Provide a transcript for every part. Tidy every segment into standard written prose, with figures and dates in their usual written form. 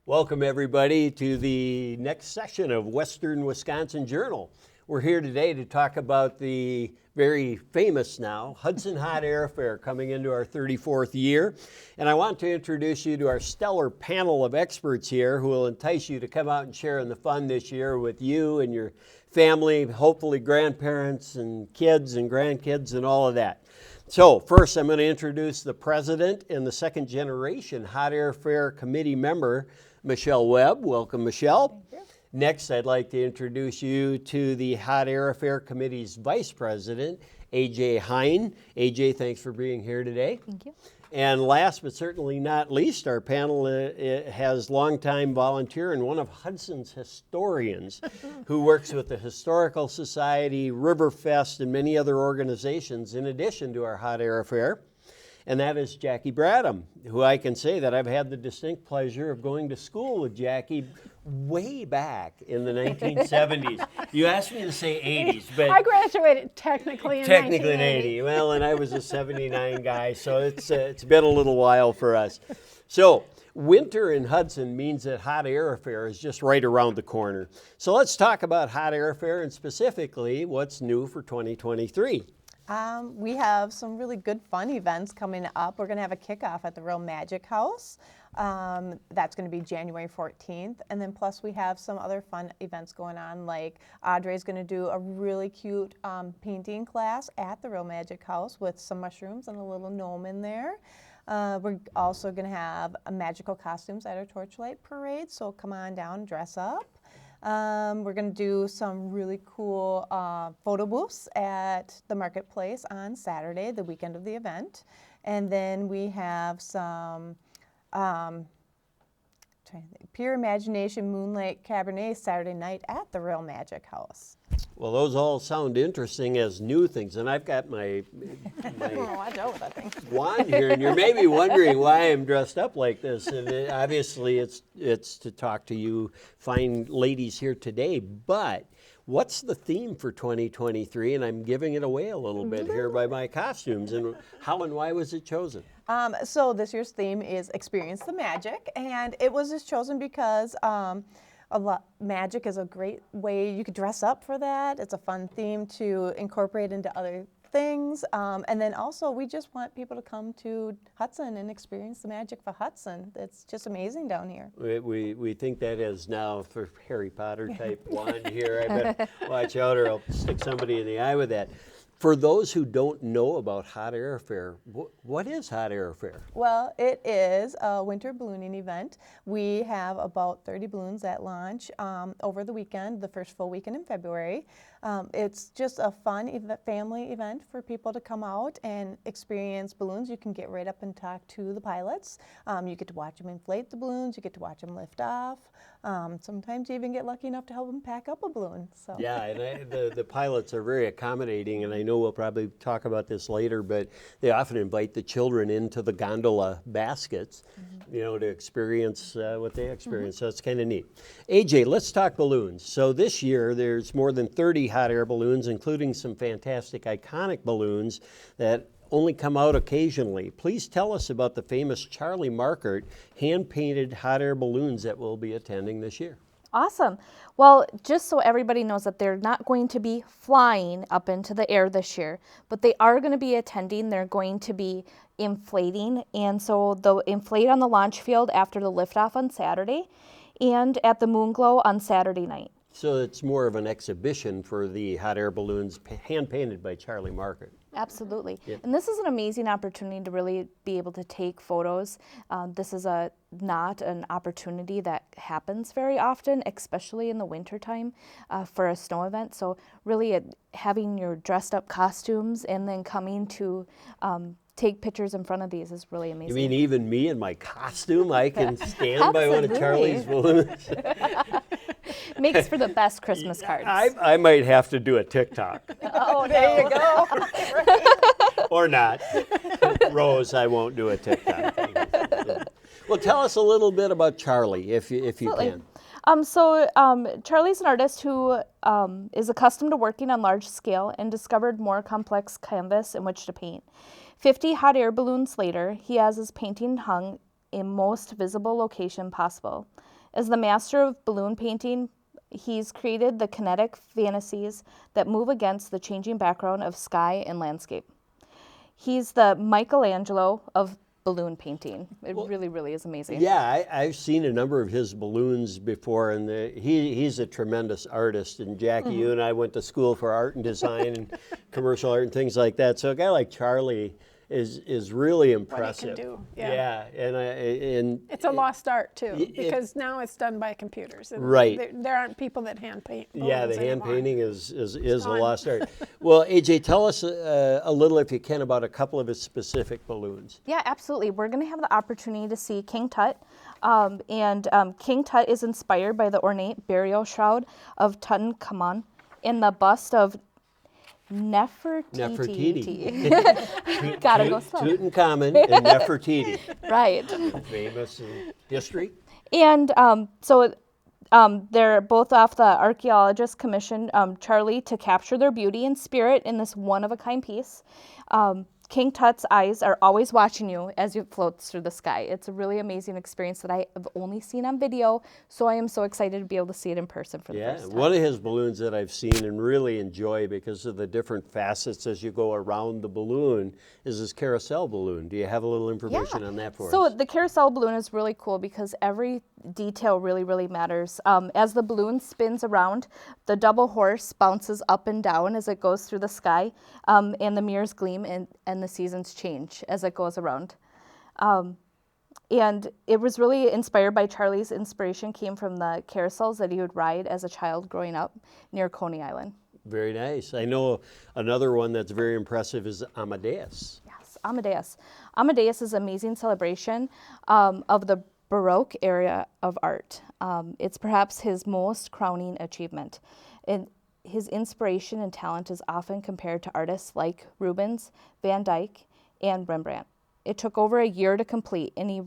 Welcome everybody to the next session of Western Wisconsin Journal. We're here today to talk about the very famous now Hudson Hot Air Affair coming into our 34th year. And I want to introduce you to our stellar panel of experts here who will entice you to come out and share in the fun this year with you and your family, hopefully grandparents and kids and grandkids and all of that. So first I'm going to introduce the president and the second generation Hot Air Affair committee member, Michelle Webb. Welcome, Michelle. Thank you. Next, I'd like to introduce you to the Hot Air Affair Committee's Vice President, AJ Hine. AJ, thanks for being here today. Thank you. And last but certainly not least, our panel has longtime volunteer and one of Hudson's historians who works with the Historical Society, Riverfest, and many other organizations in addition to our Hot Air Affair. And that is Jackie Bradham, who I can say that I've had the distinct pleasure of going to school with Jackie way back in the 1970s. You asked me to say 80s, but I graduated technically in 80. Well, and I was a 79 guy, so it's been a little while for us. So winter in Hudson means that Hot Air Affair is just right around the corner. So let's talk about Hot Air Affair and specifically what's new for 2023. We have some really good fun events coming up. We're going to have a kickoff at the Real Magic House. That's going to be January 14th. And then plus we have some other fun events going on, like Audrey's going to do a really cute painting class at the Real Magic House with some mushrooms and a little gnome in there. We're also going to have magical costumes at our Torchlight Parade, so come on down and dress up. We're going to do some really cool photo booths at the marketplace on Saturday, the weekend of the event. And then we have some Pure Imagination Moonlight Cabernet Saturday night at the Real Magic House. Well, those all sound interesting as new things, and I've got my Watch out with that thing. wand here, and you're maybe wondering why I'm dressed up like this. And obviously, it's to talk to you fine ladies here today. But what's the theme for 2023? And I'm giving it away a little bit here by my costumes. And how and why was it chosen? So this year's theme is Experience the Magic, and it was just chosen because magic is a great way you could dress up for that. It's a fun theme to incorporate into other things. And then also we just want people to come to Hudson and experience the magic of Hudson. It's just amazing down here. We think that is now for Harry Potter type wand here. I better watch out or I'll stick somebody in the eye with that. For those who don't know about Hot Air Affair, what is Hot Air Affair? Well, it is a winter ballooning event. We have about 30 balloons at launch over the weekend, the first full weekend in February. It's just a fun family event for people to come out and experience balloons. You can get right up and talk to the pilots. You get to watch them inflate the balloons. You get to watch them lift off. Sometimes you even get lucky enough to help them pack up a balloon. So. Yeah, and the pilots are very accommodating, and I know we'll probably talk about this later, but they often invite the children into the gondola baskets, to experience what they experience. So it's kind of neat. AJ, let's talk balloons. So this year there's more than 30 hot air balloons, including some fantastic iconic balloons that only come out occasionally. Please tell us about the famous Charlie Markert hand-painted hot air balloons that we'll be attending this year. Awesome. Well, just so everybody knows that they're not going to be flying up into the air this year, but they are going to be attending. They're going to be inflating, and so they'll inflate on the launch field after the liftoff on Saturday and at the Moonglow on Saturday night. So it's more of an exhibition for the hot air balloons hand-painted by Charlie Markert. Absolutely. Yep. And this is an amazing opportunity to really be able to take photos. This is not an opportunity that happens very often, especially in the wintertime for a snow event. So really having your dressed up costumes and then coming to take pictures in front of these is really amazing. You mean even me in my costume, I can stand by one of Charlie's balloons? Makes for the best Christmas cards. I might have to do a TikTok. Oh, there you go. Or not. Rose, I won't do a TikTok. Well, tell us a little bit about Charlie, if you can. Charlie's an artist who is accustomed to working on large scale and discovered more complex canvas in which to paint. 50 hot air balloons later, he has his painting hung a most visible location possible. As the master of balloon painting, he's created the kinetic fantasies that move against the changing background of sky and landscape. He's the Michelangelo of balloon painting. It really, really is amazing. Yeah, I've seen a number of his balloons before, and he's a tremendous artist. And Jackie, you and I went to school for art and design and commercial art and things like that. So a guy like Charlie is really impressive. What he can do, yeah. and It's a lost art too, because now it's done by computers. And Right. There aren't people that hand paint. Yeah, the balloons hand anymore. painting is a gone. lost art. Well, AJ, tell us a little, if you can, about a couple of his specific balloons. Yeah, absolutely. We're going to have the opportunity to see King Tut. King Tut is inspired by the ornate burial shroud of Tutankhamun and the bust of Nefertiti. Gotta go slow. Tutankhamun and Nefertiti, Right. famous in history. And they're both off the archaeologist commission, Charlie, to capture their beauty and spirit in this one-of-a-kind piece. King Tut's eyes are always watching you as you float through the sky. It's a really amazing experience that I have only seen on video, so I am so excited to be able to see it in person for the first time. One of his balloons that I've seen and really enjoy because of the different facets as you go around the balloon is this carousel balloon. Do you have a little information on that for So us? the carousel balloon is really cool because every detail really, really matters. As the balloon spins around, the double horse bounces up and down as it goes through the sky, and the mirrors gleam and the seasons change as it goes around. And it was really inspired by Charlie's inspiration came from the carousels that he would ride as a child growing up near Coney Island. Very nice. I know another one that's very impressive is Amadeus. Yes, Amadeus. Amadeus is an amazing celebration of the Baroque era of art. It's perhaps his most crowning achievement. His inspiration and talent is often compared to artists like Rubens, Van Dyck, and Rembrandt. It took over a year to complete, and he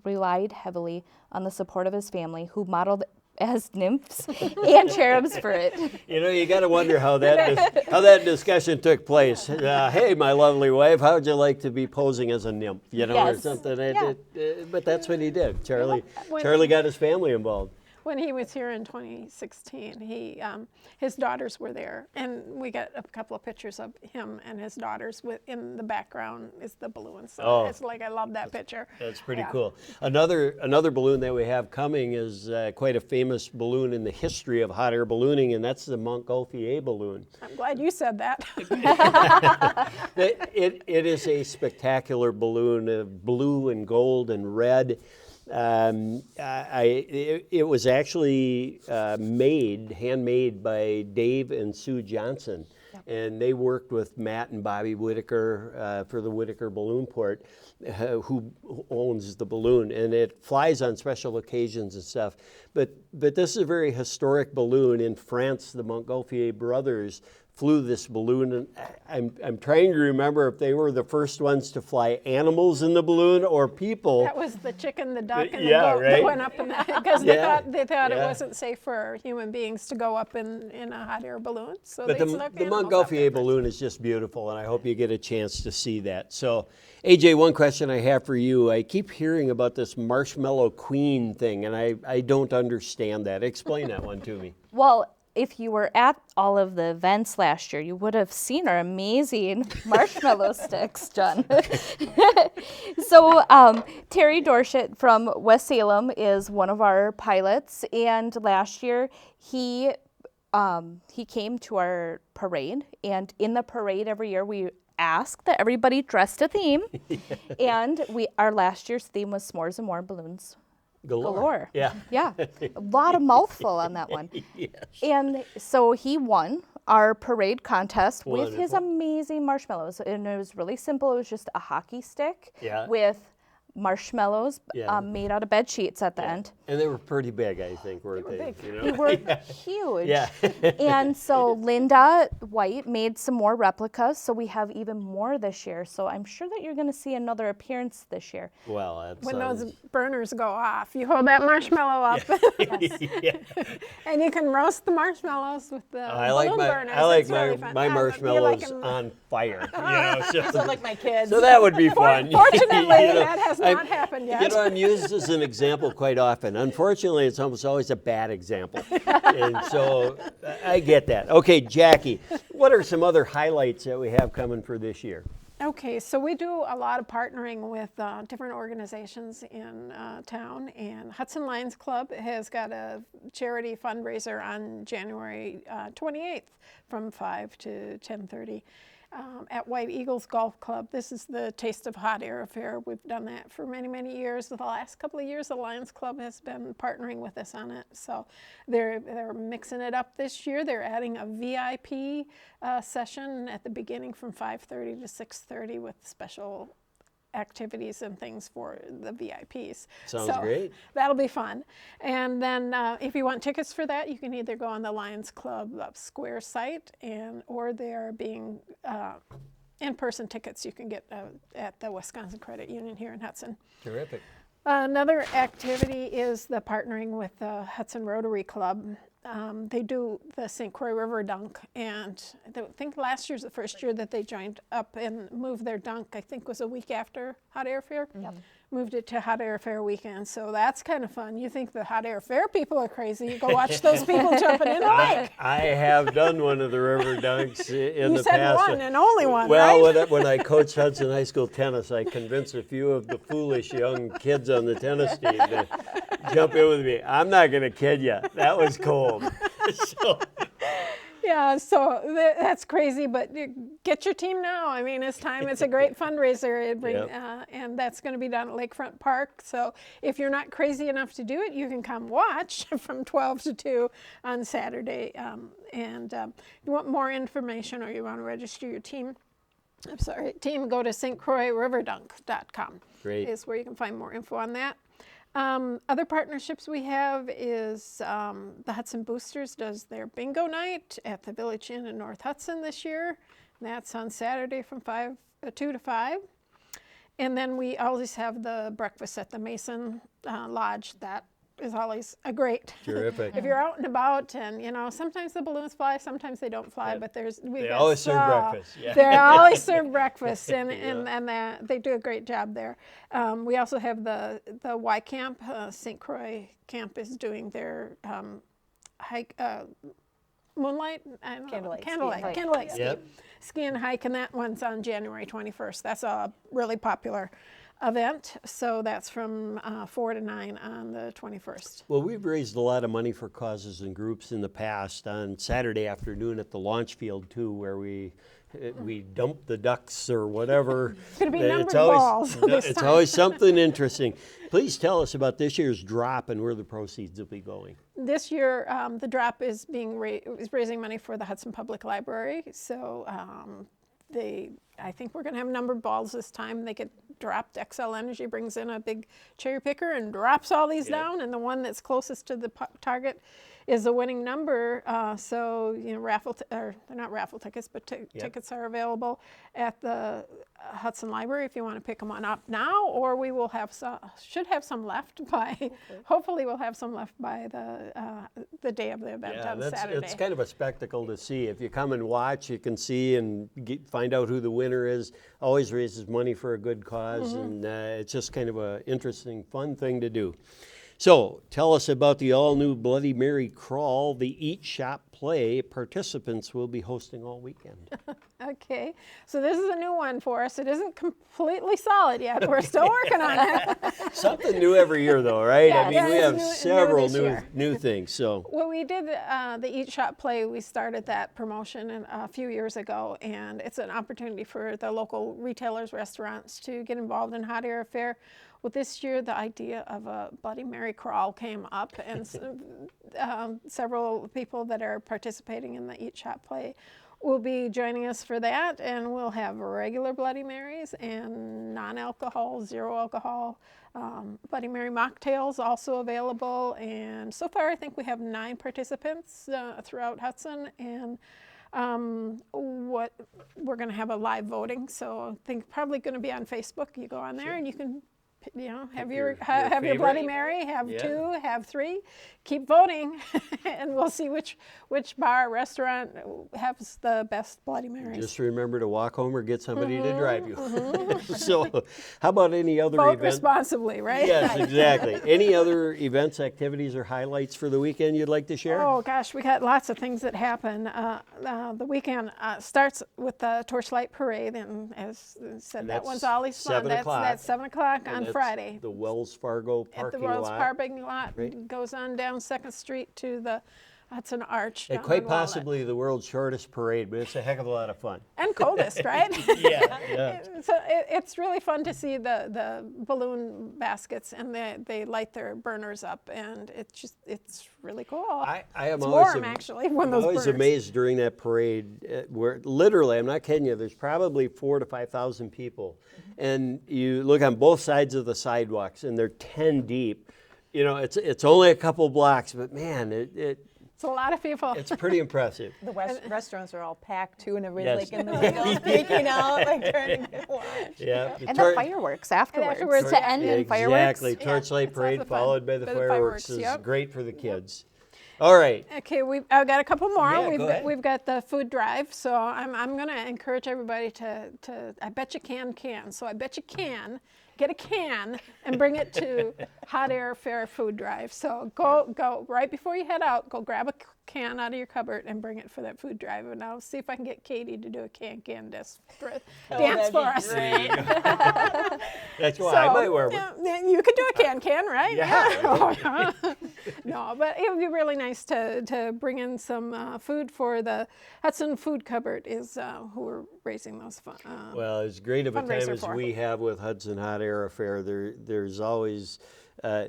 relied heavily on the support of his family, who modeled as nymphs and cherubs for it. You know, you got to wonder how that discussion took place. Hey, my lovely wife, how would you like to be posing as a nymph? You know, or Yes. something. Yeah. But that's what he did. Charlie When- Charlie got his family involved. When he was here in 2016, his daughters were there, and we got a couple of pictures of him and his daughters. In the background is the balloon, so it's like I love that picture. That's pretty Yeah. cool. Another balloon that we have coming is quite a famous balloon in the history of hot air ballooning, and that's the Montgolfier balloon. I'm glad you said that. It is a spectacular balloon of blue and gold and red. It was actually handmade by Dave and Sue Johnson. Yep. And they worked with Matt and Bobby Whitaker for the Whitaker Balloon Port, who owns the balloon. And it flies on special occasions and stuff. But this is a very historic balloon. In France, the Montgolfier brothers flew this balloon, and I'm trying to remember if they were the first ones to fly animals in the balloon or people. That was the chicken, the duck, and the Yeah, goat right. that went up in that because Yeah, they thought it yeah. wasn't safe for human beings to go up in a hot air balloon. So But they the snuck animals up Montgolfier there. balloon is just beautiful, and I hope you get a chance to see that. So, AJ, one question I have for you. I keep hearing about this Marshmallow Queen thing, and I don't understand that. Explain that one to me. Well, if you were at all of the events last year, you would have seen our amazing marshmallow sticks, John. So Terry Dorshett from West Salem is one of our pilots, and last year he came to our parade, and in the parade every year we ask that everybody dress a theme, and our last year's theme was s'mores and more balloons. Galore. Yeah. Yeah, a lot of mouthful on that one. Yes. And so he won our parade contest with his Wonderful. amazing marshmallows. And it was really simple. It was just a hockey stick Yeah. with marshmallows Yeah. made out of bed sheets at the end. And they were pretty big, I think, weren't they? big. You know? They were huge. Yeah. And so Linda White made some more replicas, so we have even more this year. So I'm sure that you're going to see another appearance this year. Well, that When sounds... those burners go off, you hold that marshmallow up, yeah. and you can roast the marshmallows with the I like balloon my burners. I like It's really fun. my You're marshmallows like on fire. You know, So like my kids. so that would be fun. Fortunately, You know, that has not happened yet. You know, I'm used as an example quite often. Unfortunately, it's almost always a bad example. And so I get that. Okay, Jackie, what are some other highlights that we have coming for this year? Okay, so we do a lot of partnering with different organizations in town, and Hudson Lions Club has got a charity fundraiser on January 28th from 5 to 10:30 at White Eagles Golf Club. This is the Taste of Hot Air Affair. We've done that for many, many years. The last couple of years, the Lions Club has been partnering with us on it. So they're mixing it up this year. They're adding a VIP session at the beginning from 5:30 to 6:30 with special activities and things for the VIPs. Sounds great. That'll be fun. And then if you want tickets for that, you can either go on the Lions Club Square site, or they are being in-person tickets you can get at the Wisconsin Credit Union here in Hudson. Terrific. Another activity is the partnering with the Hudson Rotary Club. They do the St. Croix River Dunk, and I think last year's the first year that they joined up and moved their dunk. I think was a week after Hot Air Fair. Yep. Moved it to Hot Air Fair weekend, so that's kind of fun. You think the Hot Air Fair people are crazy? You go watch those people jumping in the lake. I have done one of the river dunks in You the said past. one and only one, Well, right? when I coached Hudson High School tennis, I convinced a few of the foolish young kids on the tennis team to jump in with me. I'm not going to kid you. That was cold. So, Yeah, so that's crazy, but get your team now. I mean, it's time. It's a great fundraiser, and that's going to be done at Lakefront Park. So if you're not crazy enough to do it, you can come watch from 12 to 2 on Saturday. And you want more information or you want to register your team, go to stcroixriverdunk.com. Great. Is where you can find more info on that. Other partnerships we have is the Hudson Boosters does their bingo night at the Village Inn in North Hudson this year. And that's on Saturday from 2 to 5. And then we always have the breakfast at the Mason Lodge. That is always a great. Terrific. If you're out and about, and sometimes the balloons fly, sometimes they don't fly, but They always serve breakfast. Yeah. They always serve breakfast, and they do a great job there. We also have the Y Camp. St. Croix Camp is doing their hike, moonlight, candlelight ski and hike, and that one's on January 21st. That's a really popular event, so that's from 4 to 9 on the 21st. Well, we've raised a lot of money for causes and groups in the past on Saturday afternoon at the launch field too, where we dump the ducks or whatever. It's going to be numbered balls this It's time. always something interesting. Please tell us about this year's drop and where the proceeds will be going. This year, the drop is raising money for the Hudson Public Library. So I think we're going to have numbered balls this time. They get dropped. XL Energy brings in a big cherry picker and drops all these down, and the one that's closest to the target is a winning number. So they're not raffle tickets, but tickets are available at the Hudson Library if you want to pick them up now, or we will should have some left by. Hopefully, we'll have some left by the day of the event on Saturday. It's kind of a spectacle to see. If you come and watch, you can see and find out who the winner is. Always raises money for a good cause, and it's just kind of an interesting, fun thing to do. So tell us about the all-new Bloody Mary Crawl, the Eat, Shop, Play participants will be hosting all weekend. Okay, so this is a new one for us. It isn't completely solid yet. We're still working on it. Something new every year, though, right? Yeah, I mean, we have several this year. new things. So Well, we did the Eat, Shop, Play. We started that promotion a few years ago, and it's an opportunity for the local retailers, restaurants to get involved in Hot Air Affair. Well, this year the idea of a Bloody Mary Crawl came up, and several people that are participating in the Eat, Shop, Play will be joining us for that, and we'll have regular Bloody Marys and non-alcohol, zero alcohol Bloody Mary mocktails also available. And so far I think we have 9 participants throughout Hudson, and we're going to have a live voting, so I think probably going to be on Facebook. You go on there and you can have your your Bloody favorite. Mary, have Yeah. 2, have 3, keep voting, and we'll see which bar, restaurant has the best Bloody Marys. Just remember to walk home or get somebody to drive you. So, how about any other Vote event? responsibly, right? Yes, exactly. Any other events, activities, or highlights for the weekend you'd like to share? Oh gosh, we got lots of things that happen. The weekend starts with the Torchlight Parade, and as I said, And that that's one's always fun. 7 o'clock. That's 7 o'clock And on that's Friday. The Wells Fargo At parking the Wells lot. parking lot, right? goes on down 2nd Street to the Hudson Arch. And down quite on Walnut. possibly the world's shortest parade, but it's a heck of a lot of fun. And coldest, right? Yeah. So it's really fun to see the balloon baskets, and they light their burners up, and it's really cool. I am it's always warm actually when I'm those always burners. amazed during that parade where literally, I'm not kidding you, there's probably 4,000 to 5,000 people. And you look on both sides of the sidewalks and they're 10 deep. You know, it's only a couple blocks, but man, It's a lot of people. it's pretty impressive. The restaurants are all packed too, and Yes. everybody's like in the windows peeking out, like turning to watch. Yeah. And the fireworks afterwards. afterwards, To end in fireworks. Exactly. Torchlight it's parade lots of fun. followed by the By the fireworks fireworks, is yep. great for the kids. All right. Okay, I've got a couple more. Yeah, go ahead. We've got the food drive, so I'm going to encourage everybody to. I bet you can. So I bet you can get a can and bring it to Hot Air Affair food drive. So go right before you head out. Go grab a can out of your cupboard and bring it for that food drive. And I'll see if I can get Katie to do a can dance for that'd for be us. great. That's why I might wear one. Yeah, you could do a can, right? Yeah. No, but it would be really nice to bring in some food for the Hudson Food Cupboard is who are raising those funds. Well, as great of a time fundraiser as for. we have with Hudson Hot Air Affair, there's always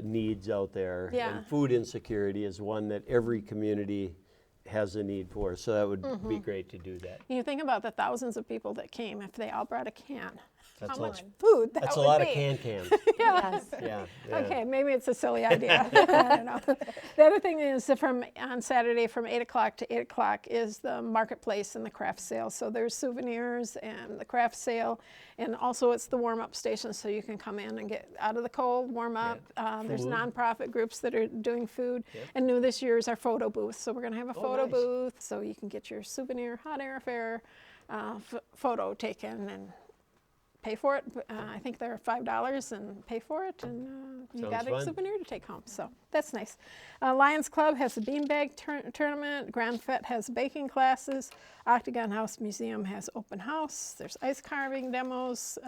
needs out there. Yeah. And food insecurity is one that every community has a need for. So that would be great to do that. You think about the thousands of people that came if they all brought a can. That's How a much lot. food that That's a would lot be. of cans. Yes. Yeah. Okay, maybe it's a silly idea. I don't know. The other thing is that on Saturday from 8 o'clock to 8 o'clock is the marketplace and the craft sale. So there's souvenirs and the craft sale, and also it's the warm-up station, so you can come in and get out of the cold, warm up. There's Food. nonprofit groups that are doing food, and new this year is our photo booth. So we're going to have a photo nice. booth, so you can get your souvenir Hot Air Affair photo taken and pay for it. I think they're $5 and pay for it, and you Sounds got a fun. souvenir to take home. So that's nice. Lions Club has a beanbag tournament. Grand Fete has baking classes. Octagon House Museum has open house. There's ice carving demos,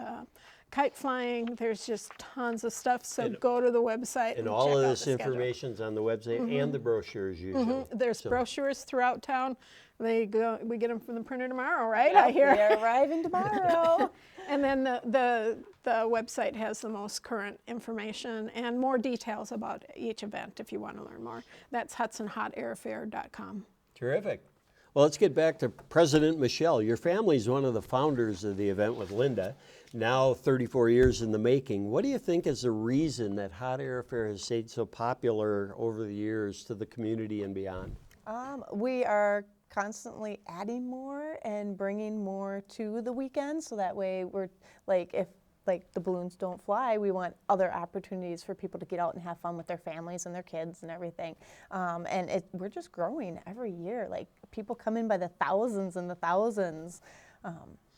kite flying. There's just tons of stuff. So go to the website And and all check of out this the schedule. information's on the website and the brochures usually. There's So- brochures throughout town. We get them from the printer tomorrow, right? I hear. They're arriving tomorrow. And then the website has the most current information and more details about each event if you want to learn more. That's HudsonHotAirAffair.com. Terrific. Well, let's get back to President Michelle. Your family's one of the founders of the event with Linda, now 34 years in the making. What do you think is the reason that Hot Air Affair has stayed so popular over the years to the community and beyond? We are constantly adding more and bringing more to the weekend, so that way we're like, if like the balloons don't fly, we want other opportunities for people to get out and have fun with their families and their kids and everything. And we're just growing every year. Like people come in by the thousands and the thousands.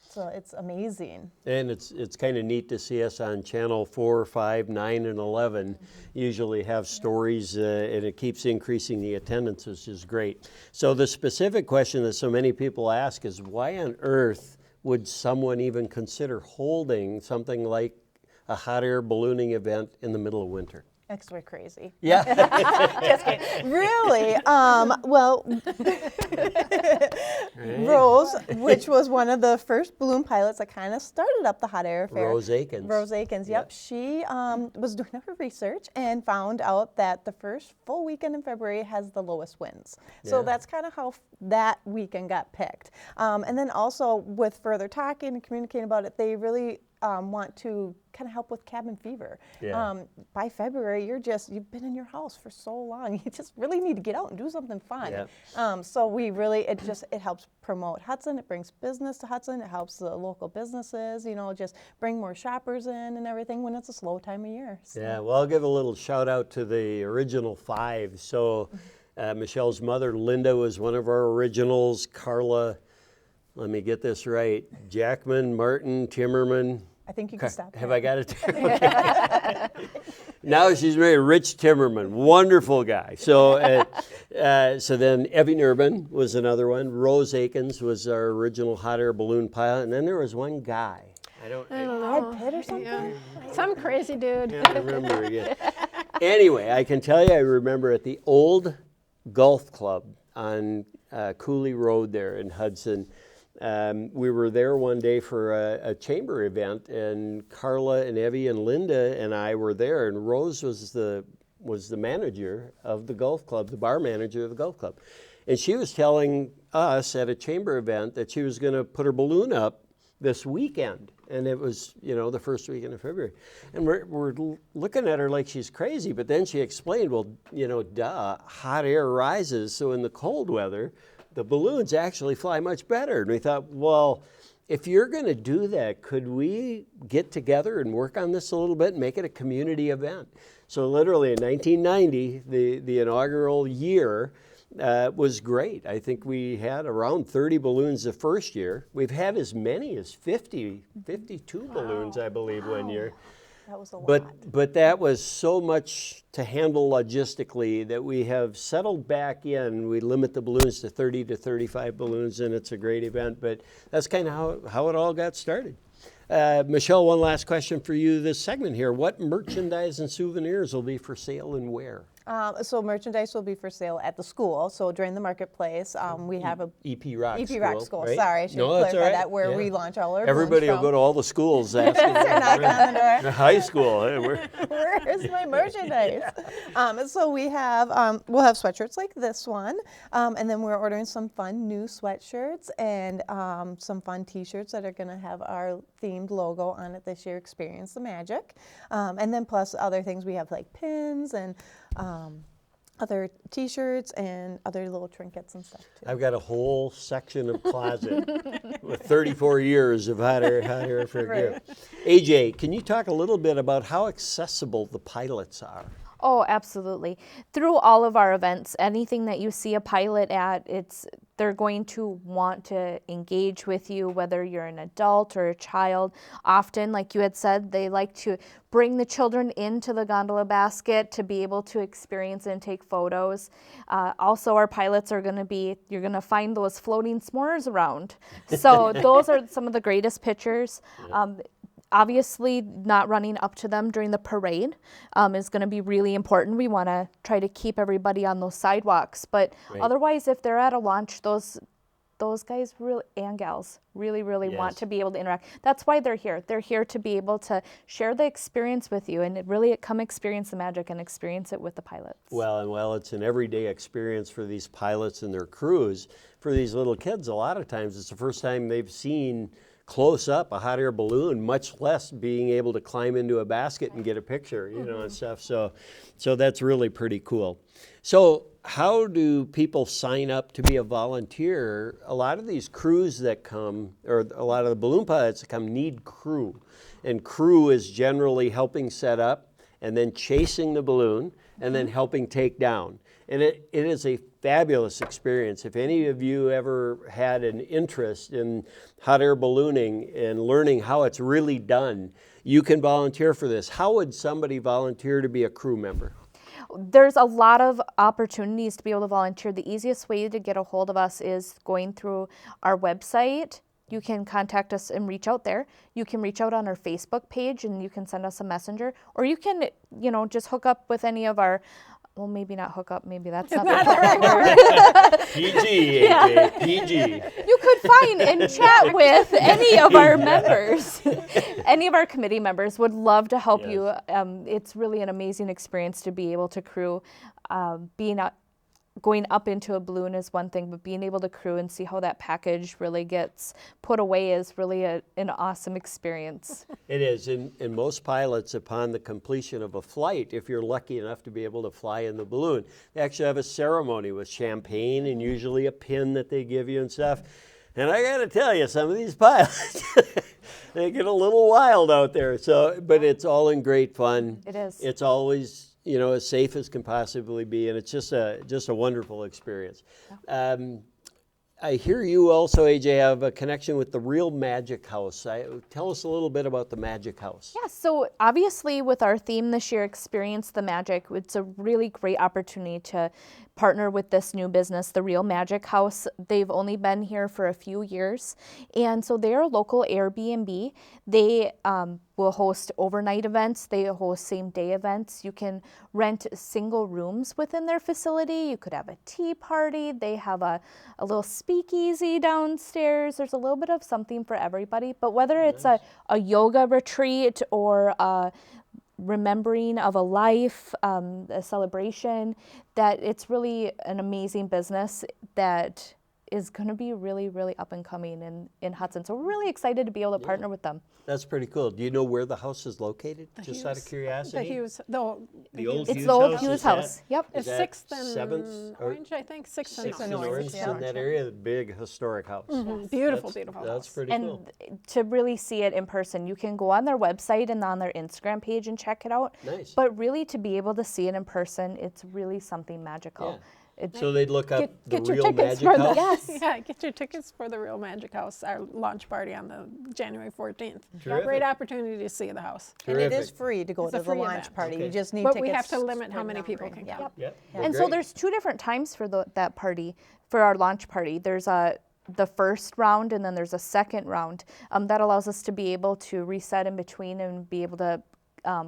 So it's amazing. And it's kind of neat to see us on channel 4, 5, 9, and 11 usually have stories, and it keeps increasing the attendance, which is great. So the specific question that so many people ask is, why on earth would someone even consider holding something like a hot air ballooning event in the middle of winter? Because we're crazy. Yeah. Just kidding. Really? Well, Rose, which was one of the first balloon pilots that kind of started up the Hot Air Affair. Rose Akins. Rose Akins, yep. She was doing her research and found out that the first full weekend in February has the lowest winds. So Yeah. that's kind of how that weekend got picked. And then also with further talking and communicating about it, they really want to kind of help with cabin fever. Yeah. By February, you've been in your house for so long. You just really need to get out and do something fun. Yeah. So we really, it helps promote Hudson. It brings business to Hudson. It helps the local businesses, just bring more shoppers in and everything when it's a slow time of year. So. Yeah, well, I'll give a little shout out to the original 5. So Michelle's mother, Linda, was one of our originals. Carla, let me get this right, Jackman, Martin, Timmerman. I think you can stop. Have I got it? Okay. Now she's married Rich Timmerman, wonderful guy. So, so then Evie Urban was another one. Rose Akins was our original hot air balloon pilot, and then there was one guy. I don't Brad know. Pitt or something? Yeah. Some crazy dude. I remember again. Anyway, I can tell you, I remember at the old golf club on Cooley Road there in Hudson. We were there one day for a chamber event, and Carla and Evie and Linda and I were there, and Rose was the manager of the golf club, the bar manager of the golf club. And she was telling us at a chamber event that she was going to put her balloon up this weekend. And it was, the first weekend of February. And we're looking at her like she's crazy, but then she explained, well, duh, hot air rises, so in the cold weather, the balloons actually fly much better. And we thought, well, if you're going to do that, could we get together and work on this a little bit and make it a community event? So literally in 1990, the inaugural year was great. I think we had around 30 balloons the first year. We've had as many as 52 balloons, I believe, one year. That was a lot. But that was so much to handle logistically that we have settled back in. We limit the balloons to 30 to 35 balloons, and it's a great event. But that's kind of how it all got started. Michelle, one last question for you this segment here. What merchandise and souvenirs will be for sale and where? So merchandise will be for sale at the school. So during the marketplace, we have a EP Rock School. Right? Sorry, I should clarify that where we launch all our Everybody will go to all the schools asking. They're knocking on the door. High school. Hey, Where's my merchandise? So we have, we'll have sweatshirts like this one, and then we're ordering some fun new sweatshirts and some fun T-shirts that are going to have our themed logo on it this year. Experience the magic, and then plus other things we have like pins and other T-shirts and other little trinkets and stuff too. I've got a whole section of closet with 34 years of hot air for gear. AJ, can you talk a little bit about how accessible the pilots are? Oh, absolutely. Through all of our events, anything that you see a pilot at, they're going to want to engage with you, whether you're an adult or a child. Often, like you had said, they like to bring the children into the gondola basket to be able to experience and take photos. Also, our pilots are going to you're going to find those floating s'mores around. So those are some of the greatest pictures. Obviously, not running up to them during the parade is going to be really important. We want to try to keep everybody on those sidewalks. But otherwise, if they're at a launch, those guys really, and gals really want to be able to interact. That's why they're here. They're here to be able to share the experience with you and come experience the magic and experience it with the pilots. Well, it's an everyday experience for these pilots and their crews. For these little kids, a lot of times it's the first time they've seen close up a hot air balloon, much less being able to climb into a basket and get a picture, and stuff. So that's really pretty cool. So how do people sign up to be a volunteer? A lot of these crews that come, or a lot of the balloon pilots that come, need crew. And crew is generally helping set up and then chasing the balloon and then helping take down. And it is a fabulous experience. If any of you ever had an interest in hot air ballooning and learning how it's really done, you can volunteer for this. How would somebody volunteer to be a crew member? There's a lot of opportunities to be able to volunteer. The easiest way to get a hold of us is going through our website. You can contact us and reach out there. You can reach out on our Facebook page and you can send us a messenger, or you can, just hook up with any of our, well, maybe not hook up, maybe that's not the right word. PG, AJ, PG. You could find and chat with any of our members. Any of our committee members would love to help you. It's really an amazing experience to be able to crew, being going up into a balloon is one thing, but being able to crew and see how that package really gets put away is really an awesome experience. It is, and most pilots, upon the completion of a flight, if you're lucky enough to be able to fly in the balloon, they actually have a ceremony with champagne and usually a pin that they give you and stuff. And I got to tell you, some of these pilots, they get a little wild out there. So, but it's all in great fun. It is. It's always, as safe as can possibly be, and it's just a wonderful experience. I hear you also, AJ, have a connection with the Real Magic House. Tell us a little bit about the Magic House. Yeah, so obviously with our theme this year, Experience the Magic, it's a really great opportunity to partner with this new business, the Real Magic House. They've only been here for a few years, and so they're a local Airbnb. They will host overnight events. They host same-day events. You can rent single rooms within their facility. You could have a tea party. They have a little speakeasy downstairs. There's a little bit of something for everybody, but whether it's a yoga retreat or a remembering of a life, a celebration, that it's really an amazing business that is going to be really, really up and coming in Hudson. So we're really excited to be able to partner with them. That's pretty cool. Do you know where the house is located? Just out of The curiosity. Hughes, The old It's Hughes the old house? Hughes Is that- house. Yep. is It's that 6th and 7th or Orange, I think. 6th and 6th and Orange, Orange yeah. in that area? The big historic house. Beautiful, beautiful That's house. pretty And cool. to really see it in person, you can go on their website and on their Instagram page and check it out. Nice. But really to be able to see it in person, it's really something magical. Yeah. It's So they'd look up Get the your Real tickets Magic for the House? Yes. yeah. Get your tickets for the Real Magic House, our launch party on the January 14th. Terrific. Great opportunity to see the house. And it is Terrific. free to go It's a to the free launch event. party. Okay. You just need But tickets. we have to limit how for many people numbering. can come. Yep. And so there's two different times for that party, for our launch party. There's the first round and then there's a second round. That allows us to be able to reset in between and be able to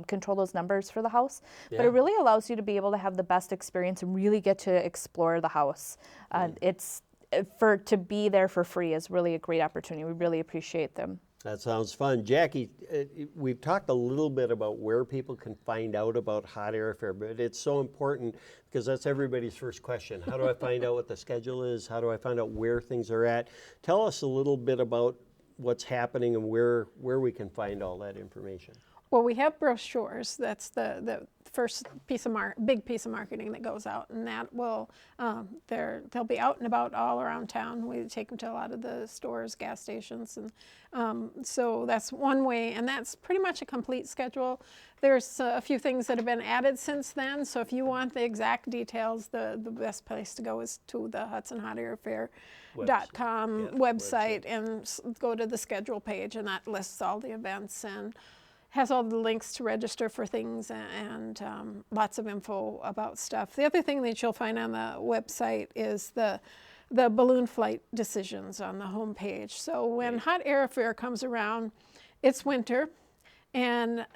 control those numbers for the house. But Yeah. it really allows you to be able to have the best experience and really get to explore the house. To be there for free is really a great opportunity. We really appreciate them. That sounds fun. Jackie, we've talked a little bit about where people can find out about Hot Air Affair, but it's so important because that's everybody's first question. How do I find out what the schedule is? How do I find out where things are at? Tell us a little bit about what's happening and where we can find all that information. Well, we have brochures. That's the first big piece of marketing that goes out, and that will they'll be out and about all around town. We take them to a lot of the stores, gas stations, and so that's one way. And that's pretty much a complete schedule. There's a few things that have been added since then. So if you want the exact details, the best place to go is to the Hudson Hot Air Affair. .com website and go to the schedule page, and that lists all the events and has all the links to register for things and lots of info about stuff. The other thing that you'll find on the website is the balloon flight decisions on the home page. So when Hot Air Affair comes around, it's winter, and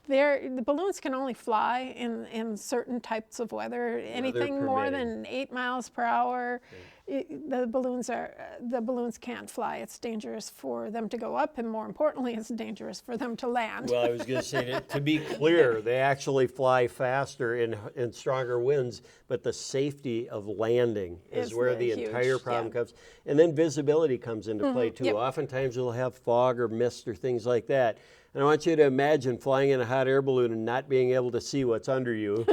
the balloons can only fly in certain types of weather. Anything more permitting. than 8 miles per hour, the balloons can't fly. It's dangerous for them to go up, and more importantly, it's dangerous for them to land. Well, I was going to say, to be clear, they actually fly faster in stronger winds, but the safety of landing is Is where the the huge, entire problem yeah. comes. And then visibility comes into play too. yep. Oftentimes you'll have fog or mist or things like that. And I want you to imagine flying in a hot air balloon and not being able to see what's under you.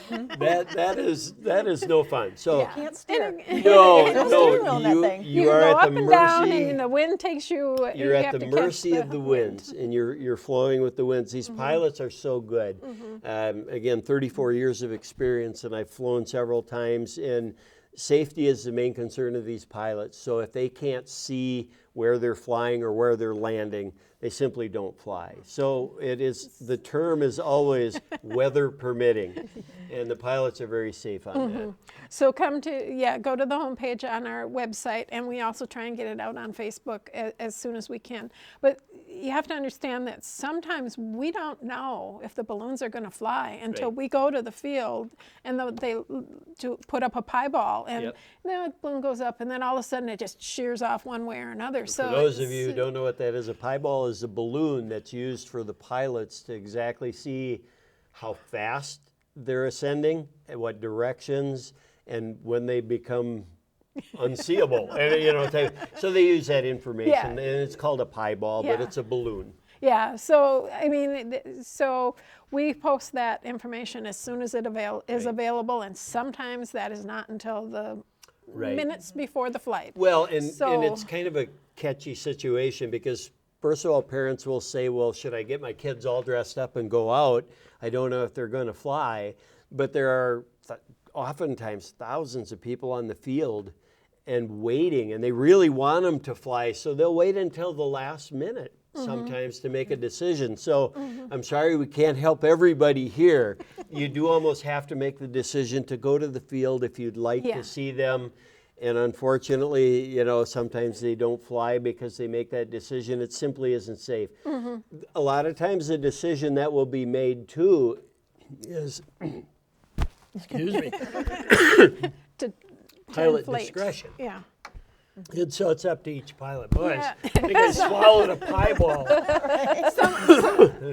that is no fun. So Can't steer. no, There's no steering wheel on that you, thing. you You are go at up the and down, mercy. and the wind takes you. You're you at have the to catch mercy of the winds, and you're flowing with the winds. These pilots are so good. Again, 34 years of experience, and I've flown several times, and safety is the main concern of these pilots. So if they can't see where they're flying or where they're landing, they simply don't fly. So the term is always weather permitting, and the pilots are very safe on that. So go to the homepage on our website, and we also try and get it out on Facebook as soon as we can. But you have to understand that sometimes we don't know if the balloons are going to fly until Right. we go to the field and they put up a pie ball, and Yep. the balloon goes up, and then all of a sudden it just shears off one way or another. For those of you who don't know what that is, a pie ball is a balloon that's used for the pilots to exactly see how fast they're ascending, and what directions, and when they become unseeable, and, so they use that information, Yeah. and it's called a pie ball, but Yeah. it's a balloon. Yeah, so I mean, so we post that information as soon as it is available, and sometimes that is not until the Right. minutes before the flight. Well, and So- it's kind of a catchy situation because, first of all, parents will say, well, should I get my kids all dressed up and go out? I don't know if they're going to fly. But there are oftentimes thousands of people on the field and waiting, and they really want them to fly, so they'll wait until the last minute sometimes to make a decision. So I'm sorry we can't help everybody here. You do almost have to make the decision to go to the field if you'd like Yeah. to see them. And unfortunately, sometimes they don't fly because they make that decision. It simply isn't safe. A lot of times the decision that will be made too is, excuse me, to pilot inflate. discretion. Yeah. And so it's up to each pilot. Boys, Yeah. I think I swallowed a pie ball.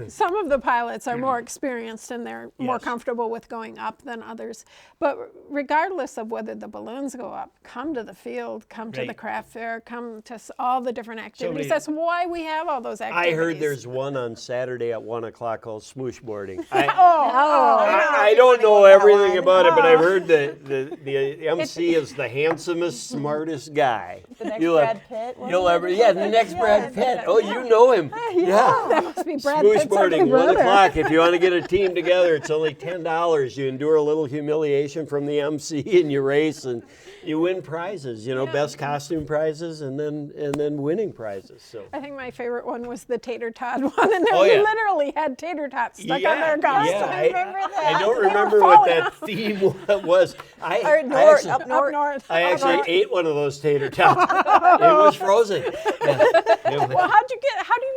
Some of the pilots are more experienced and they're more Yes. comfortable with going up than others. But regardless of whether the balloons go up, come to the field, come to the Right. craft fair, come to all the different activities. many- That's why we have all those activities. I heard there's one on Saturday at 1 o'clock called smooshboarding. Oh, I don't know everything about it, but I've heard the MC is the handsomest, smartest guy. The next You'll Brad have- Pitt. You'll ever, yeah, the next Brad Pitt. Oh, you know him. Yeah. that must be Brad Pitt's Smooshboarding, ugly 1 brother. o'clock. If you want to get a team together, it's only $10. You endure a little humiliation from the MC and you race and you win prizes, best costume prizes and then winning prizes. So. I think my favorite one was the tater tot one, and Oh, they yeah. literally had tater tots stuck on their costume. Yeah, that. I don't They were remember what falling that theme was. I north, actually, up north. Up north. I actually ate one of those tater tots. It was frozen. Yeah. Well, how do you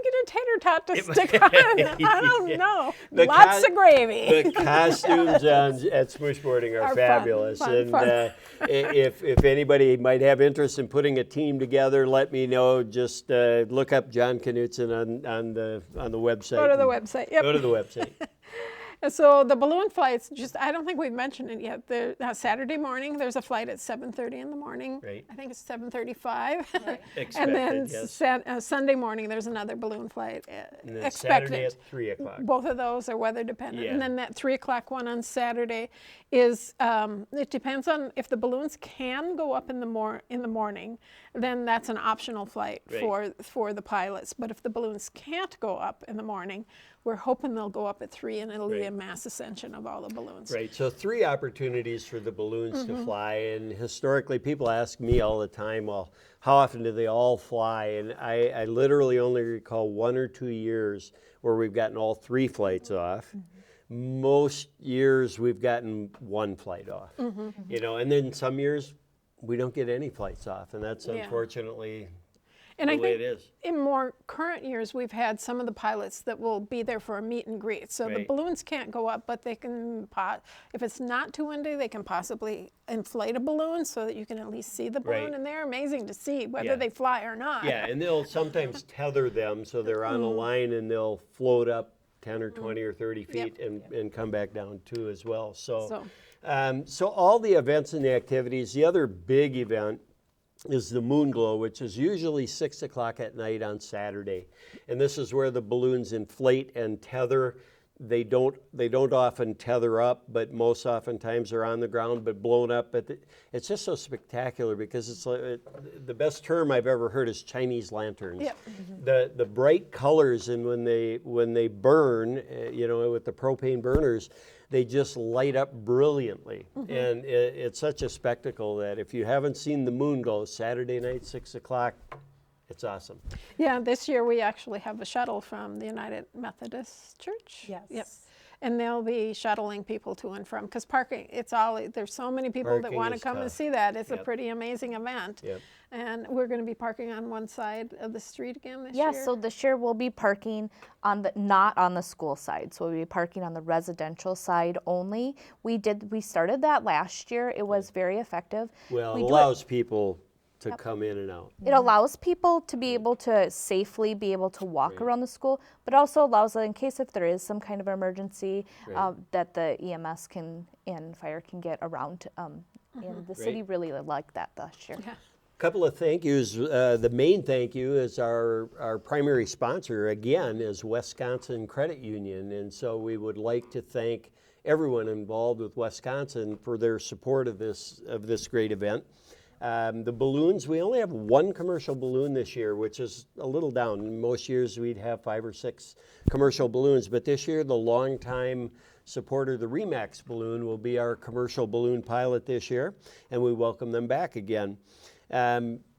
get a tater tot to stick on? I don't know. The Lots of gravy. The costumes at Smooshboarding are Are fun, fabulous, fun, and fun. If anybody might have interest in putting a team together, let me know. Just look up John Knutson on the website. Go to the website. Yep. Go to the website. And so the balloon flights, I don't think we've mentioned it yet. Saturday morning, there's a flight at 7:30 in the morning. Right. I think it's 7:35. Expected, And then yes. Sunday morning, there's another balloon flight And then expected. Saturday at 3 o'clock. Both of those are weather dependent. Yeah. And then that 3 o'clock one on Saturday is, it depends on if the balloons can go up in the morning, then that's an optional flight Right. for the pilots. But if the balloons can't go up in the morning, we're hoping they'll go up at 3 and it'll be a Right. mass ascension of all the balloons. Right, so 3 opportunities for the balloons to fly, and historically people ask me all the time, well, how often do they all fly? And I literally only recall 1 or 2 years where we've gotten all 3 flights off. Most years we've gotten 1 flight off, and then some years we don't get any flights off, and that's Yeah. unfortunately And the I way think it is. in more current years, we've had some of the pilots that will be there for a meet and greet. So the Right. balloons can't go up, but they can, if it's not too windy, they can possibly inflate a balloon so that you can at least see the balloon. Right. And they're amazing to see, whether Yeah. they fly or not. Yeah, and they'll sometimes tether them so they're on a line and they'll float up 10 or 20 or 30 feet and come back down too as well. So all the events and the activities, the other big event is the moon glow, which is usually 6 o'clock at night on Saturday. And this is where the balloons inflate and tether. They don't often tether up, but most oftentimes are on the ground but blown up. But it's just so spectacular because it's like, the best term I've ever heard is Chinese lanterns. Yep. The bright colors, and when they burn, with the propane burners, they just light up brilliantly. And it's such a spectacle that if you haven't seen the moon go Saturday night, 6 o'clock, it's awesome. Yeah, this year we actually have a shuttle from the United Methodist Church. Yes. Yep. And they'll be shuttling people to and from, because parking, there's so many people that Parking want to is come and tough. see that. It's a Yep. pretty amazing event. Yep. And we're going to be parking on one side of the street again this year. Yeah, so this year we'll be parking not on the school side. So we'll be parking on the residential side only. We started that last year. It was very effective. Well, We it do allows people to come in and out. It allows people to be able to safely be able to walk Right. around the school, but also allows, in case if there is some kind of emergency, Right. that the EMS and fire can get around. And the city really liked that this year. Yeah. Couple of thank yous. The main thank you is our primary sponsor, again, is Wisconsin Credit Union. And so we would like to thank everyone involved with Wisconsin for their support of this great event. The balloons, we only have one commercial balloon this year, which is a little down. Most years we'd have 5 or 6 commercial balloons, but this year the longtime supporter, the Remax balloon, will be our commercial balloon pilot this year, and we welcome them back again.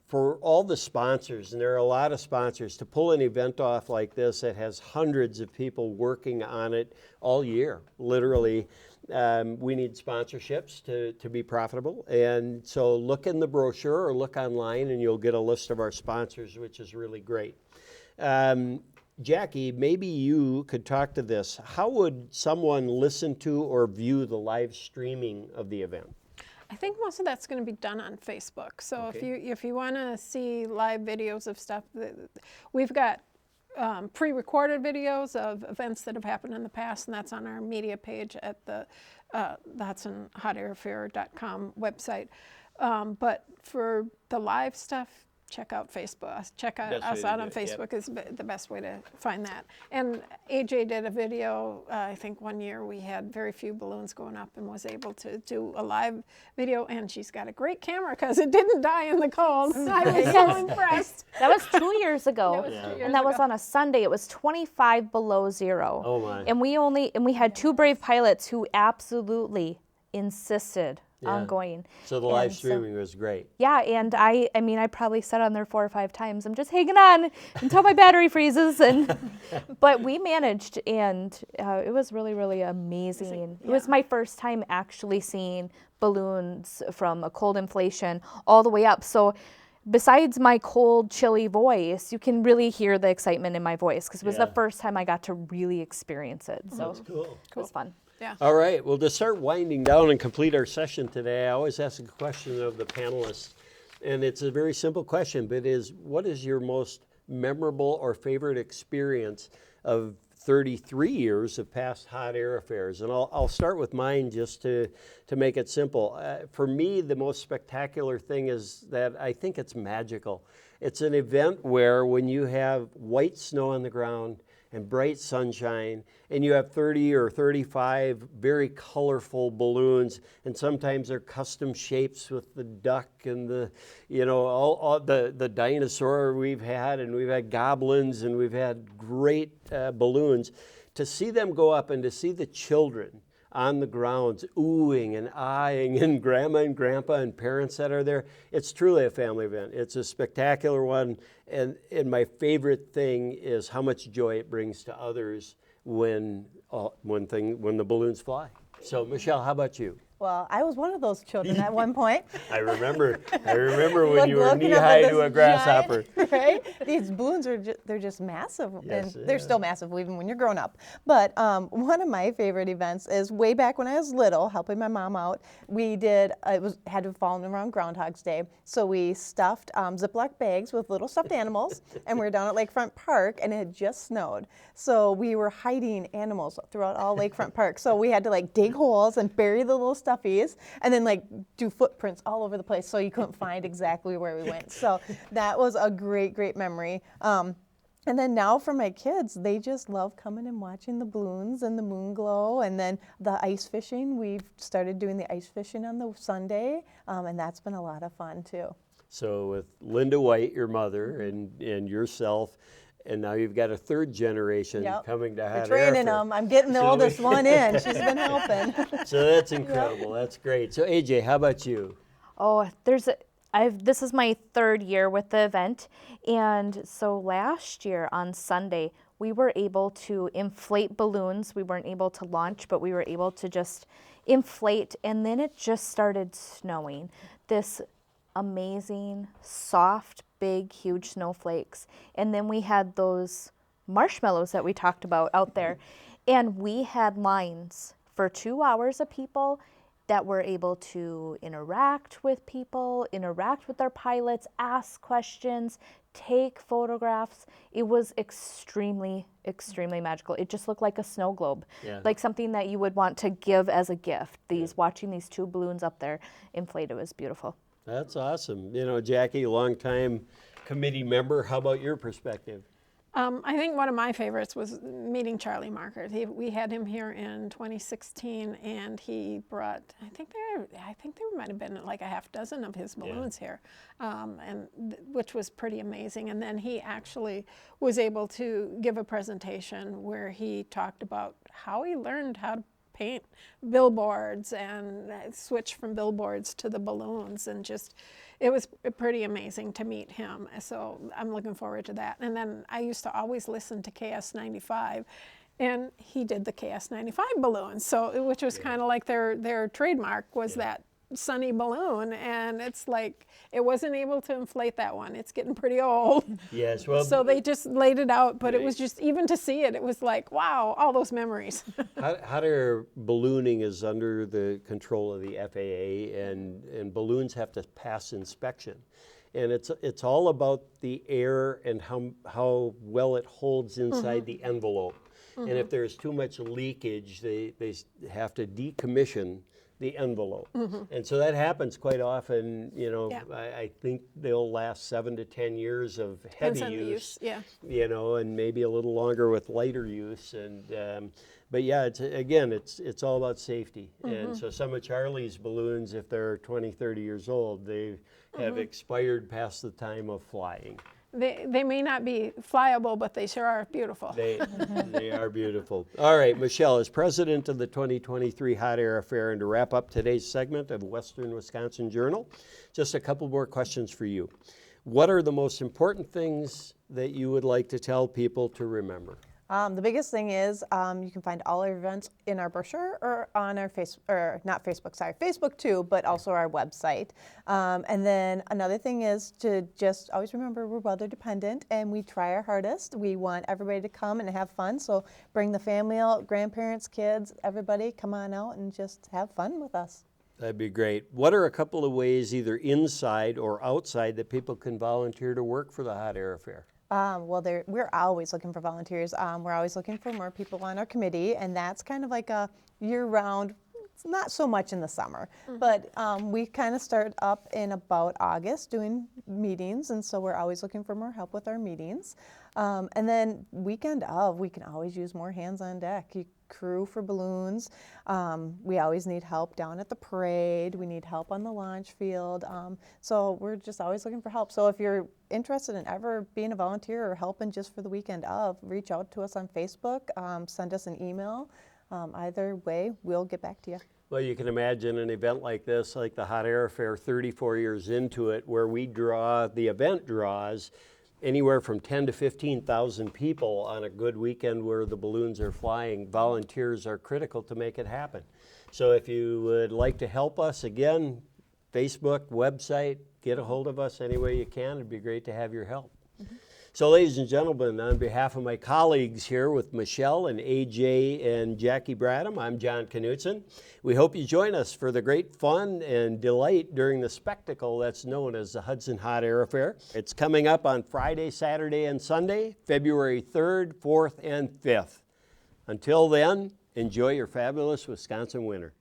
For all the sponsors, and there are a lot of sponsors, to pull an event off like this that has hundreds of people working on it all year, literally, we need sponsorships to be profitable. And so look in the brochure or look online and you'll get a list of our sponsors, which is really great. Jackie, maybe you could talk to this. How would someone listen to or view the live streaming of the event? I think most of that's going to be done on Facebook. So Okay. if you want to see live videos of stuff, we've got pre-recorded videos of events that have happened in the past, and that's on our media page at the Hudson Hot Air Affair.com website. But for the live stuff, check out Facebook. Check Best way us to out do on it, yep. Facebook is the best way to find that. And AJ did a video. I think one year we had very few balloons going up and was able to do a live video. And she's got a great camera because it didn't die in the cold. I was so impressed. That was 2 years ago. That was 2 years And that was ago. on a Sunday. It was 25 below zero. Oh, my. And we had 2 brave pilots who absolutely insisted Yeah. on going. So the live And so- streaming was great. Yeah, and I mean, I probably sat on there 4 or 5 times. I'm just hanging on until my battery freezes, but we managed, and it was really, really amazing. It was my first time actually seeing balloons from a cold inflation all the way up. So besides my cold, chilly voice, you can really hear the excitement in my voice because it was the Yeah. first time I got to really experience it. So That's cool. it was fun. Yeah. All right, well, to start winding down and complete our session today, I always ask a question of the panelists, and it's a very simple question, but what is your most memorable or favorite experience of 33 years of past hot air affairs? And I'll start with mine just to make it simple. For me, the most spectacular thing is that I think it's magical. It's an event where when you have white snow on the ground and bright sunshine, and you have 30 or 35 very colorful balloons, and sometimes they're custom shapes with the duck and the, all the dinosaur we've had, and we've had goblins, and we've had great balloons. To see them go up and to see the children on the grounds oohing and eyeing, and grandma and grandpa and parents that are there, it's truly a family event. It's a spectacular one, and my favorite thing is how much joy it brings to others when the balloons fly. So Michelle, how about you? Well, I was one of those children at one point. I remember when you were Looking up at knee-high this to a grasshopper. giant, right? These balloons are they're just massive, Yes, and they're yeah. still massive even when you're grown up. But one of my favorite events is way back when I was little, helping my mom out. We did had to fall around Groundhog's Day, so we stuffed Ziploc bags with little stuffed animals, and we were down at Lakefront Park, and it had just snowed. So we were hiding animals throughout all Lakefront Park. So we had to dig holes and bury the little stuffies, and then do footprints all over the place so you couldn't find exactly where we went. So that was a great, great memory. And then now for my kids, they just love coming and watching the balloons and the moon glow. And then the ice fishing, we've started doing the ice fishing on the Sunday, and that's been a lot of fun too. So with Linda White, your mother, and yourself, and now you've got a third generation Yep. coming to We're Hot Air training Affair. them. I'm getting the So oldest one in. She's been helping. So that's incredible. That's great. So AJ, how about you? Oh, this is my 3rd year with the event, and so last year on Sunday we were able to inflate balloons. We weren't able to launch, but we were able to just inflate, and then it just started snowing. This amazing, soft, big, huge snowflakes, and then we had those marshmallows that we talked about out there, and we had lines for 2 hours of people. that were able to interact with people, interact with their pilots, ask questions, take photographs. It was extremely, extremely magical. It just looked like a snow globe, like something that you would want to give as a gift. Watching these two balloons up there inflate, it was beautiful. That's awesome. You know, Jackie, longtime committee member, how about your perspective? I think one of my favorites was meeting Charlie Markert. We had him here in 2016, and he brought, I think there might have been like a half dozen of his balloons here, which was pretty amazing. And then he actually was able to give a presentation where he talked about how he learned how to paint billboards and switch from billboards to the balloons, and just it was pretty amazing to meet him. So I'm looking forward to that. And then I used to always listen to KS95, and he did the KS95 balloons, so which was kind of like their trademark was that sunny balloon, and it's like it wasn't able to inflate that one. It's getting pretty old. Yes, well, so they just laid it out, but it was just, even to see it, it was like, wow, all those memories. hot air ballooning is under the control of the FAA, and balloons have to pass inspection. And it's all about the air and how well it holds inside the envelope. And if there's too much leakage, they have to decommission the envelope. And so that happens quite often. You know, I think they'll last 7 to 10 years of heavy use, you know, and maybe a little longer with lighter use. And but yeah, it's all about safety. And so some of Charlie's balloons, if they're 20, 30 years old, they have expired past the time of flying. They may not be flyable, but they sure are beautiful. They are beautiful. All right, Michelle, as president of the 2023 Hot Air Affair, and to wrap up today's segment of Western Wisconsin Journal, just a couple more questions for you. What are the most important things that you would like to tell people to remember? The biggest thing is you can find all our events in our brochure or on our Facebook too, but also our website. And then another thing is to just always remember we're weather dependent, and we try our hardest. We want everybody to come and have fun, so bring the family out, grandparents, kids, everybody, come on out and just have fun with us. That'd be great. What are a couple of ways, either inside or outside, that people can volunteer to work for the Hot Air Affair? Well, we're always looking for volunteers. We're always looking for more people on our committee, and that's kind of like a year-round. It's not so much in the summer, but we kind of start up in about August doing meetings, and so we're always looking for more help with our meetings. And then weekend of, we can always use more hands on deck. Crew for balloons. We always need help down at the parade. We need help on the launch field. So we're just always looking for help. So if you're interested in ever being a volunteer or helping just for the weekend of, reach out to us on Facebook, send us an email. Either way, we'll get back to you. Well, you can imagine an event like this, like the Hot Air Affair, 34 years into it, where the event draws anywhere from 10 to 15,000 people on a good weekend where the balloons are flying. Volunteers are critical to make it happen. So if you would like to help us, again, Facebook, website, get a hold of us any way you can. It'd be great to have your help. So ladies and gentlemen, on behalf of my colleagues here with Michelle and AJ and Jackie Bradham, I'm John Knutson. We hope you join us for the great fun and delight during the spectacle that's known as the Hudson Hot Air Affair. It's coming up on Friday, Saturday, and Sunday, February 3rd, 4th, and 5th. Until then, enjoy your fabulous Wisconsin winter.